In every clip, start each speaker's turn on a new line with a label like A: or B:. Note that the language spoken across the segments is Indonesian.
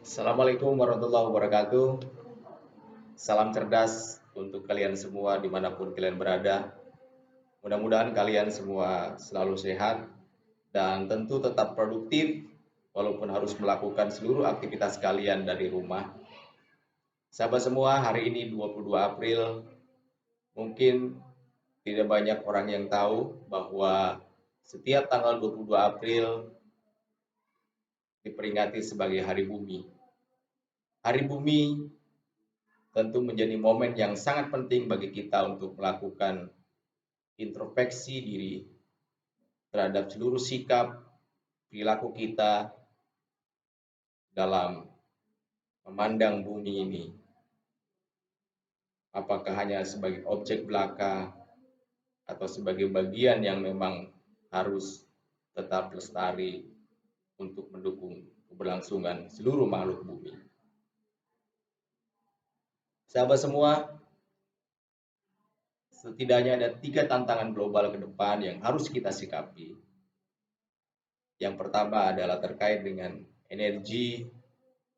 A: Assalamualaikum warahmatullahi wabarakatuh. Salam cerdas untuk kalian semua dimanapun kalian berada. Mudah-mudahan kalian semua selalu sehat dan tentu tetap produktif walaupun harus melakukan seluruh aktivitas kalian dari rumah. Sahabat semua, hari ini 22 April, mungkin tidak banyak orang yang tahu bahwa setiap tanggal 22 April diperingati sebagai Hari Bumi. Hari Bumi tentu menjadi momen yang sangat penting bagi kita untuk melakukan introspeksi diri terhadap seluruh sikap, perilaku kita dalam memandang bumi ini. Apakah hanya sebagai objek belaka atau sebagai bagian yang memang harus tetap lestari untuk mendukung keberlangsungan seluruh makhluk bumi. Sahabat semua, setidaknya ada 3 tantangan global ke depan yang harus kita sikapi. Yang pertama adalah terkait dengan energi,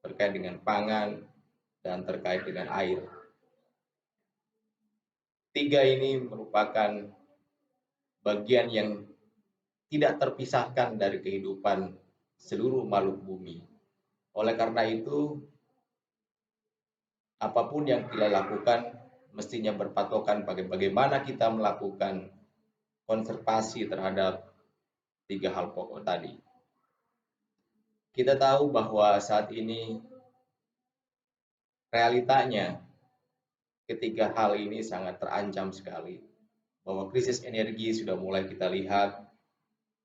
A: terkait dengan pangan, dan terkait dengan air. 3 ini merupakan bagian yang tidak terpisahkan dari kehidupan seluruh makhluk bumi. Oleh karena itu, apapun yang kita lakukan mestinya berpatokan bagaimana kita melakukan konservasi terhadap 3 hal pokok tadi. Kita tahu bahwa saat ini realitanya ketiga hal ini sangat terancam sekali. Bahwa krisis energi sudah mulai kita lihat,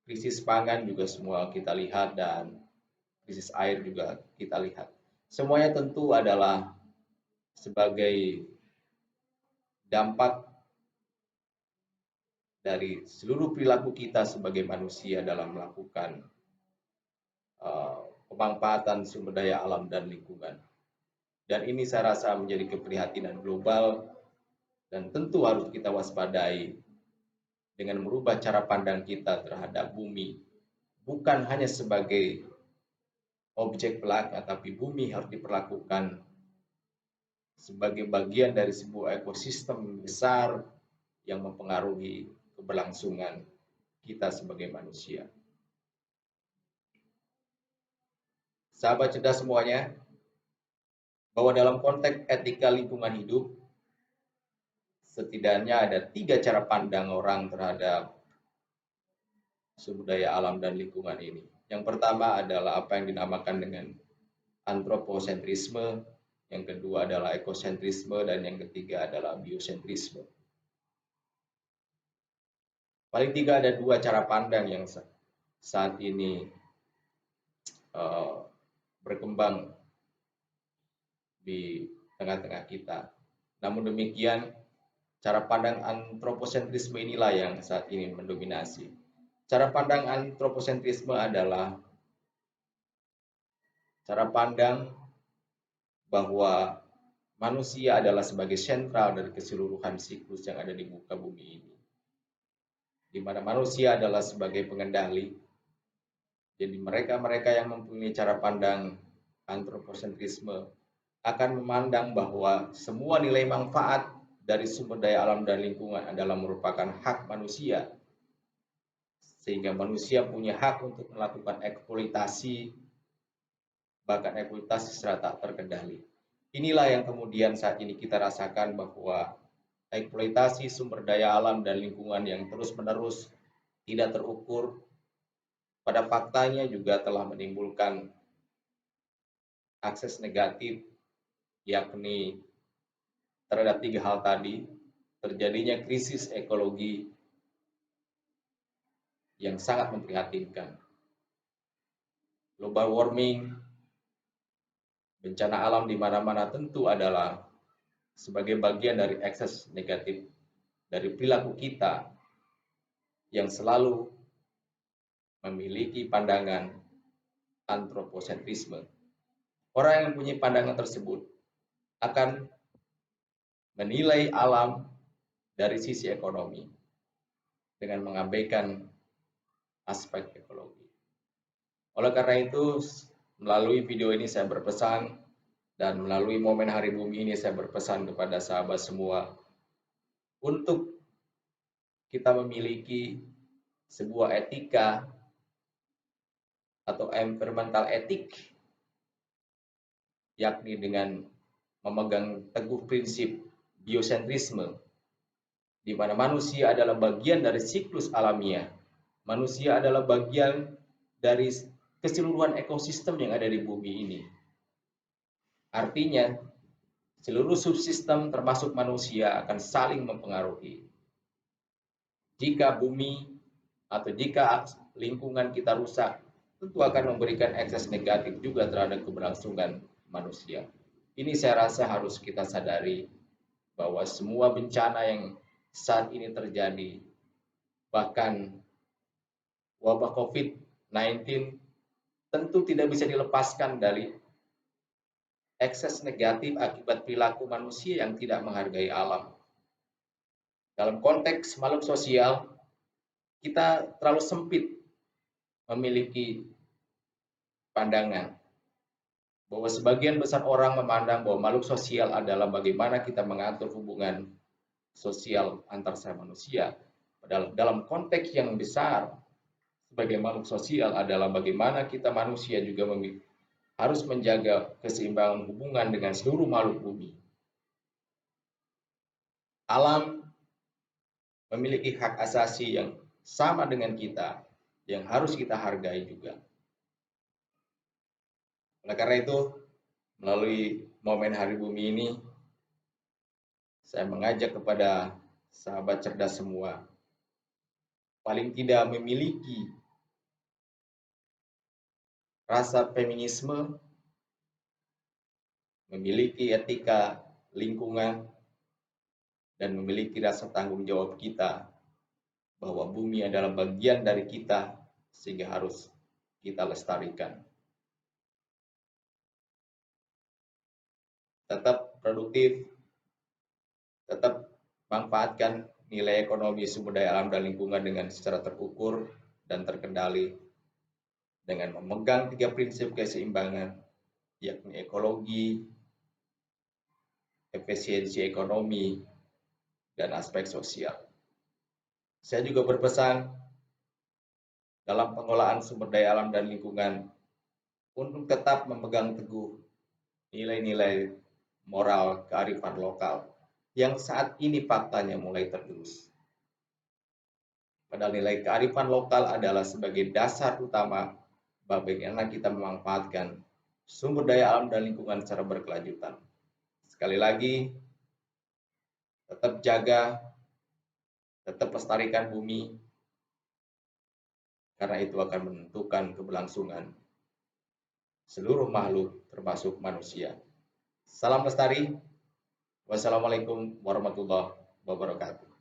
A: krisis pangan juga semua kita lihat, dan krisis air juga kita lihat. Semuanya tentu adalah sebagai dampak dari seluruh perilaku kita sebagai manusia dalam melakukan pemanfaatan sumber daya alam dan lingkungan. Dan ini saya rasa menjadi keprihatinan global dan tentu harus kita waspadai dengan merubah cara pandang kita terhadap bumi. Bukan hanya sebagai objek belaka, tapi bumi harus diperlakukan sebagai bagian dari sebuah ekosistem besar yang mempengaruhi keberlangsungan kita sebagai manusia. Sahabat cerdas semuanya, bahwa dalam konteks etika lingkungan hidup, setidaknya ada 3 cara pandang orang terhadap sumber daya alam dan lingkungan ini. Yang pertama adalah apa yang dinamakan dengan antroposentrisme, yang kedua adalah ekosentrisme, dan yang ketiga adalah biosentrisme. Paling tidak ada 2 cara pandang yang saat ini berkembang di tengah-tengah kita. Namun demikian, cara pandang antroposentrisme inilah yang saat ini mendominasi. Cara pandang antroposentrisme adalah cara pandang bahwa manusia adalah sebagai sentral dari keseluruhan siklus yang ada di muka bumi ini. Di mana manusia adalah sebagai pengendali. Jadi mereka-mereka yang mempunyai cara pandang antroposentrisme akan memandang bahwa semua nilai manfaat dari sumber daya alam dan lingkungan adalah merupakan hak manusia. Sehingga manusia punya hak untuk melakukan eksploitasi, bahkan eksploitasi secara tak terkendali. Inilah yang kemudian saat ini kita rasakan bahwa eksploitasi sumber daya alam dan lingkungan yang terus-menerus tidak terukur, pada faktanya juga telah menimbulkan akses negatif, yakni terhadap 3 hal tadi, terjadinya krisis ekologi yang sangat memprihatinkan. Global warming, bencana alam di mana-mana tentu adalah sebagai bagian dari ekses negatif dari perilaku kita yang selalu memiliki pandangan antroposentrisme. Orang yang punya pandangan tersebut akan menilai alam dari sisi ekonomi dengan mengabaikan aspek ekologi. Oleh karena itu, Melalui video ini saya berpesan dan melalui momen Hari Bumi ini saya berpesan kepada sahabat semua untuk kita memiliki sebuah etika atau environmental etik, yakni dengan memegang teguh prinsip biosentrisme, di mana manusia adalah bagian dari siklus alamiah. Manusia adalah bagian dari keseluruhan ekosistem yang ada di bumi ini. Artinya, seluruh subsistem termasuk manusia akan saling mempengaruhi. Jika bumi atau jika lingkungan kita rusak, tentu akan memberikan ekses negatif juga terhadap keberlangsungan manusia. Ini saya rasa harus kita sadari bahwa semua bencana yang saat ini terjadi, bahkan wabah COVID-19, tentu tidak bisa dilepaskan dari ekses negatif akibat perilaku manusia yang tidak menghargai alam. Dalam konteks makhluk sosial, kita terlalu sempit memiliki pandangan bahwa sebagian besar orang memandang bahwa makhluk sosial adalah bagaimana kita mengatur hubungan sosial antar manusia. Padahal dalam konteks yang besar, sebagai makhluk sosial adalah bagaimana kita manusia juga harus menjaga keseimbangan hubungan dengan seluruh makhluk bumi. Alam memiliki hak asasi yang sama dengan kita, yang harus kita hargai juga. Oleh karena itu, melalui momen Hari Bumi ini, saya mengajak kepada sahabat cerdas semua, paling tidak memiliki rasa feminisme, memiliki etika lingkungan, dan memiliki rasa tanggung jawab kita bahwa bumi adalah bagian dari kita sehingga harus kita lestarikan. Tetap produktif, tetap manfaatkan nilai ekonomi sumber daya alam dan lingkungan dengan secara terukur dan terkendali dengan memegang 3 prinsip keseimbangan, yakni ekologi, efisiensi ekonomi, dan aspek sosial. Saya juga berpesan dalam pengelolaan sumber daya alam dan lingkungan untuk tetap memegang teguh nilai-nilai moral kearifan lokal yang saat ini faktanya mulai tergerus. Padahal nilai kearifan lokal adalah sebagai dasar utama bagaimana kita memanfaatkan sumber daya alam dan lingkungan secara berkelanjutan. Sekali lagi, tetap jaga, tetap lestarikan bumi, karena itu akan menentukan keberlangsungan seluruh makhluk termasuk manusia. Salam lestari. Wassalamualaikum warahmatullahi wabarakatuh.